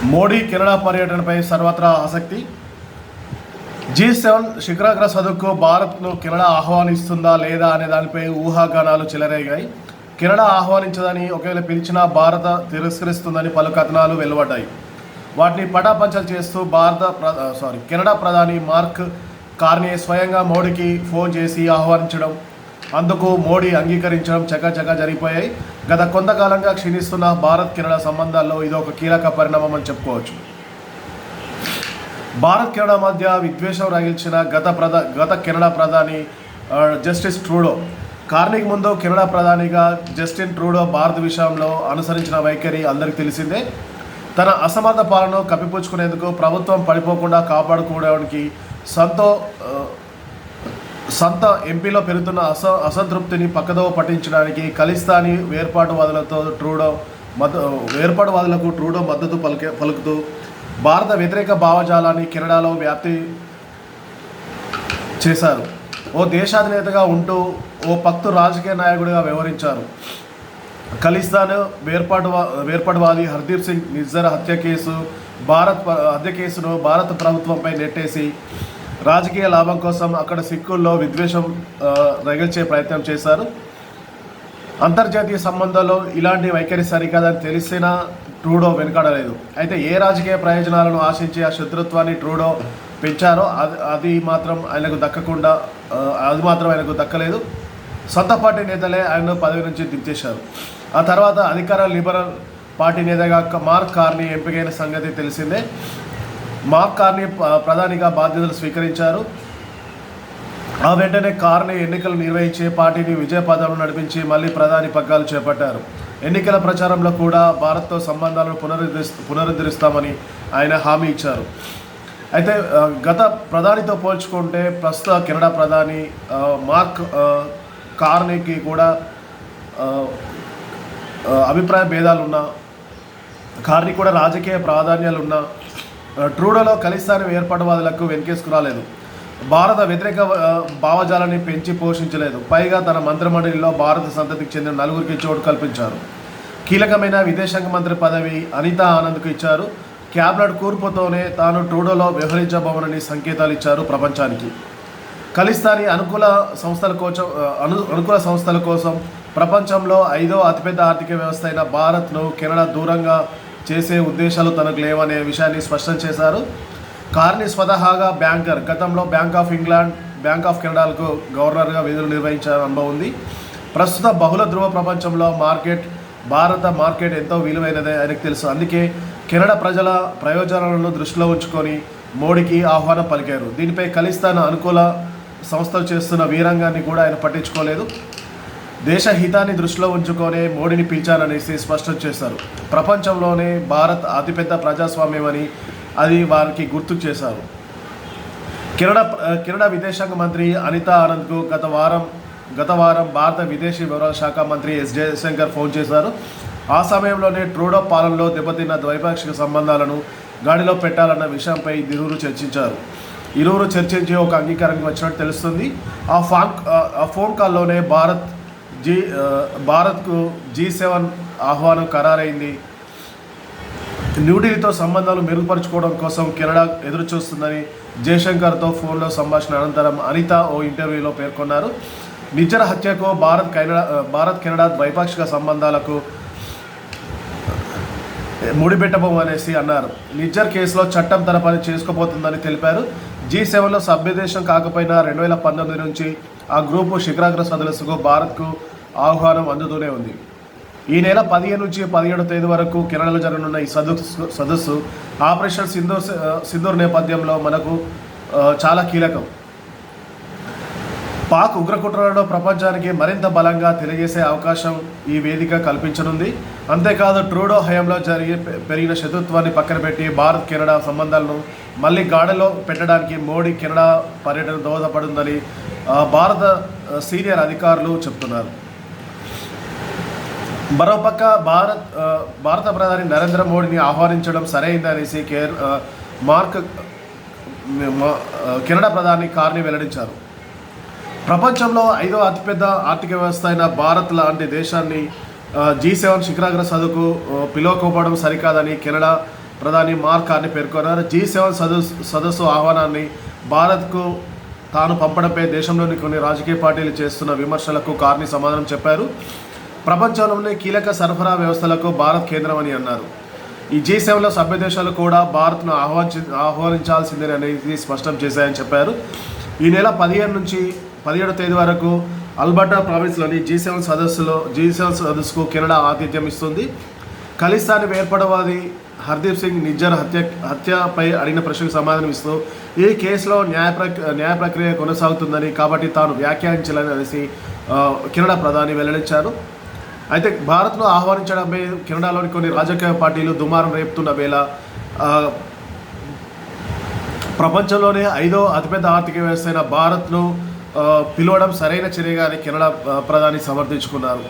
Modi Canada పర్యటనపై సర్వత్రా ఆసక్తి. G7 శిఖరాగ్ర సదస్సుకు భారత్ను కెనడా ఆహ్వానిస్తుందా లేదా అనే దానిపై ఊహాగానాలు చెలరేగాయి. కెనడా ఆహ్వానించదని, ఒకవేళ పిలిచినా భారత తిరస్కరిస్తుందని పలు కథనాలు వెలువడ్డాయి. వాటిని పటాపంచలు చేస్తూ కెనడా ప్రధాని మార్క్ కార్నే స్వయంగా మోడీకి ఫోన్ చేసి ఆహ్వానించడం, అందుకు మోడీ అంగీకరించడం చకచకా జరిగిపోయాయి. గత కొంతకాలంగా క్షీణిస్తున్న భారత్ కెనడా సంబంధాల్లో ఇది ఒక కీలక పరిణామం అని చెప్పుకోవచ్చు. భారత్ కెనడా మధ్య విద్వేషం రగిల్చిన గత కెనడా ప్రధాని జస్టిన్ ట్రూడో. కార్నీకి ముందు కెనడా ప్రధానిగా జస్టిన్ ట్రూడో భారత విషయంలో అనుసరించిన వైఖరి అందరికీ తెలిసిందే. తన అసమర్థ పాలనను కప్పిపుచ్చుకునేందుకు, ప్రభుత్వం పడిపోకుండా కాపాడుకోవడానికి సొంత ఎంపీలో పెరుగుతున్న అసంతృప్తిని పక్కదోవ పట్టించడానికి ఖలిస్తానీ వేర్పాటువాదులకు ట్రూడో మద్దతు పలుకుతూ భారత వ్యతిరేక భావజాలాన్ని కెనడాలో వ్యాప్తి చేశారు. ఓ దేశాధినేతగా ఉంటూ ఓ పక్తు రాజకీయ నాయకుడిగా వ్యవహరించారు. ఖలిస్తాన్ వేర్పాటువాది హర్దీప్ సింగ్ నిజ్జర్ హత్య కేసును భారత ప్రభుత్వంపై నెట్టేసి రాజకీయ లాభం కోసం అక్కడ సిక్కుల్లో విద్వేషం రగిల్చే ప్రయత్నం చేశారు. అంతర్జాతీయ సంబంధాల్లో ఇలాంటి వైఖరి సరికాదని తెలిసినా ట్రూడో వెనుకాడలేదు. అయితే ఏ రాజకీయ ప్రయోజనాలను ఆశించి ఆ శత్రుత్వాన్ని ట్రూడో పెంచారో అది మాత్రం ఆయనకు దక్కలేదు. సొంత పార్టీ నేతలే ఆయనను పదవి నుంచి దించేశారు. ఆ తర్వాత అధికార లిబరల్ పార్టీ నేతగా మార్క్ కార్నీ ఎంపికైన సంగతి తెలిసిందే. మార్క్ కార్నీ ప్రధానిగా బాధ్యతలు స్వీకరించారు. ఆ వెంటనే కార్నీ ఎన్నికలు నిర్వహించి పార్టీని విజయపథంలో నడిపించి మళ్ళీ ప్రధాని పగ్గాలు చేపట్టారు. ఎన్నికల ప్రచారంలో కూడా భారత్తో సంబంధాలను పునరుద్ధరిస్తామని ఆయన హామీ ఇచ్చారు. అయితే గత ప్రధానితో పోల్చుకుంటే ప్రస్తుత కెనడా ప్రధాని మార్క్ కార్నీకి కూడా అభిప్రాయ భేదాలున్నా, కార్నీ కూడా రాజకీయ ప్రాధాన్యాలున్నా ట్రూడోలో ఖలిస్తానీ వేర్పాటువాదులకు వెనకేసుకు రాలేదు. భారత వ్యతిరేక భావజాలాన్ని పెంచి పోషించలేదు. పైగా తన మంత్రిమండలిలో భారత సంతతికి చెందిన 4 చోటు కల్పించారు. కీలకమైన విదేశాంగ మంత్రి పదవి అనితా ఆనంద్కు ఇచ్చారు. క్యాబినెట్ కూర్పుతోనే తాను ట్రూడోలో వ్యవహరించబోనని సంకేతాలు ఇచ్చారు ప్రపంచానికి. ఖలిస్తానీ అనుకూల సంస్థల కోసం ప్రపంచంలో 5వ అతిపెద్ద ఆర్థిక వ్యవస్థ అయిన భారత్ను కెనడా దూరంగా చేసే ఉద్దేశాలు తనకు లేవనే విషయాన్ని స్పష్టం చేశారు. కార్నీ స్వతహాగా బ్యాంకర్. గతంలో బ్యాంక్ ఆఫ్ కెనడాలకు గవర్నర్గా విధులు నిర్వహించిన అనుభవం ఉంది. ప్రస్తుత బహుళ ధృవ ప్రపంచంలో భారత మార్కెట్ ఎంతో విలువైనదే ఆయనకు తెలుసు. అందుకే కెనడా ప్రజల ప్రయోజనాలను దృష్టిలో ఉంచుకొని మోడీకి ఆహ్వానం పలికారు. దీనిపై ఖలిస్తాన్ అనుకూల సంస్థలు చేస్తున్న వీరంగాన్ని కూడా ఆయన పట్టించుకోలేదు. దేశ హితాన్ని దృష్టిలో ఉంచుకొని మోడీని పిలిచారనేసి స్పష్టం చేశారు. ప్రపంచంలోనే భారత్ అతిపెద్ద ప్రజాస్వామ్యమని అది వారికి గుర్తు చేశారు. కెనడా విదేశాంగ మంత్రి అనితా ఆనంద్కు గత వారం భారత విదేశీ వ్యవహారాల శాఖ మంత్రి ఎస్ జయశంకర్ ఫోన్ చేశారు. ఆ సమయంలోనే ట్రూడో పాలనలో దెబ్బతిన్న ద్వైపాక్షిక సంబంధాలను గాడిలో పెట్టాలన్న విషయంపై ఇరువురు చర్చించారు. ఇరువురు చర్చించి ఒక అంగీకారానికి వచ్చినట్టు తెలుస్తుంది. ఆ ఫోన్ కాల్లోనే భారత్కు G7 ఆహ్వానం ఖరారైంది. న్యూఢిల్లీతో సంబంధాలు మెరుగుపరుచుకోవడం కోసం కెనడా ఎదురుచూస్తుందని జయశంకర్తో ఫోన్లో సంభాషణ అనంతరం అనిత ఓ ఇంటర్వ్యూలో పేర్కొన్నారు. నిజ్జర్ హత్యకు భారత్ కెనడా ద్వైపాక్షిక సంబంధాలకు ముడిపెట్టబోమనేసి అన్నారు. నిజ్జర్ కేసులో చట్టం తన పని చేసుకోబోతుందని తెలిపారు. G7లో సభ్యదేశం కాకపోయినా 2019 నుంచి ఆ గ్రూపు శిఖరాగ్ర సదస్సుకు భారత్కు ఆహ్వానం అందుతూనే ఉంది. ఈ నెల 15 నుంచి 17 తేదీ వరకు కెనడాలో జరగనున్న ఈ సదస్సు ఆపరేషన్ సింధూర్ నేపథ్యంలో మనకు చాలా కీలకం. పాక్ ఉగ్రకుట్రలను ప్రపంచానికి మరింత బలంగా తెలియజేసే అవకాశం ఈ వేదిక కల్పించనుంది. అంతేకాదు ట్రూడో హయాంలో పెరిగిన శత్రుత్వాన్ని పక్కన పెట్టి భారత్ కెనడా సంబంధాలను మళ్ళీ గాడిలో పెట్టడానికి మోడీ కెనడా పర్యటన దోహదపడుతుందని భారత సీనియర్ అధికారులు చెప్తున్నారు. మరోపక్క భారత ప్రధాని నరేంద్ర మోడీని ఆహ్వానించడం సరైందనేసి కెనడా ప్రధాని కార్నీ వెల్లడించారు. ప్రపంచంలో 5వ అతిపెద్ద ఆర్థిక వ్యవస్థ అయిన భారత్ లాంటి దేశాన్ని G7 శిఖరాగ్ర సదస్సుకు పిలువకపోవడం సరికాదని కెనడా ప్రధాని మార్క్ కార్నీ పేర్కొన్నారు. G7 సదస్సు ఆహ్వానాన్ని భారత్కు తాను పంపడంపై దేశంలోని కొన్ని రాజకీయ పార్టీలు చేస్తున్న విమర్శలకు కార్నీ సమాధానం చెప్పారు. ప్రపంచంలోని కీలక సరఫరా వ్యవస్థలకు భారత్ కేంద్రమని అన్నారు. ఈ G7లో సభ్య దేశాలు కూడా భారత్ను ఆహ్వానించాల్సిందే అనేది స్పష్టం చేశాయని చెప్పారు. ఈ నెల 15 నుంచి 17 తేదీ వరకు అల్బర్టా ప్రావిన్స్లోని G7 సదస్సుకు కెనడా ఆతిథ్యం ఇస్తుంది. ఖలిస్తానీ వేర్పడవాది హర్దీప్ సింగ్ నిజ్జర్ హత్యపై అడిగిన ప్రశ్నకు సమాధానం ఇస్తూ ఈ కేసులో న్యాయ ప్రక్రియ కొనసాగుతుందని, కాబట్టి తాను వ్యాఖ్యానించాలని అనేసి కెనడా ప్రధాని వెల్లడించారు. అయితే భారత్ను ఆహ్వానించడంపై కెనడాలోని కొన్ని రాజకీయ పార్టీలు దుమారం రేపుతున్న వేళ ప్రపంచంలోనే 5వ అతిపెద్ద ఆర్థిక వ్యవస్థ అయిన భారత్ను పిలవడం సరైన చర్యగా అని కెనడా ప్రధాని సమర్థించుకున్నారు.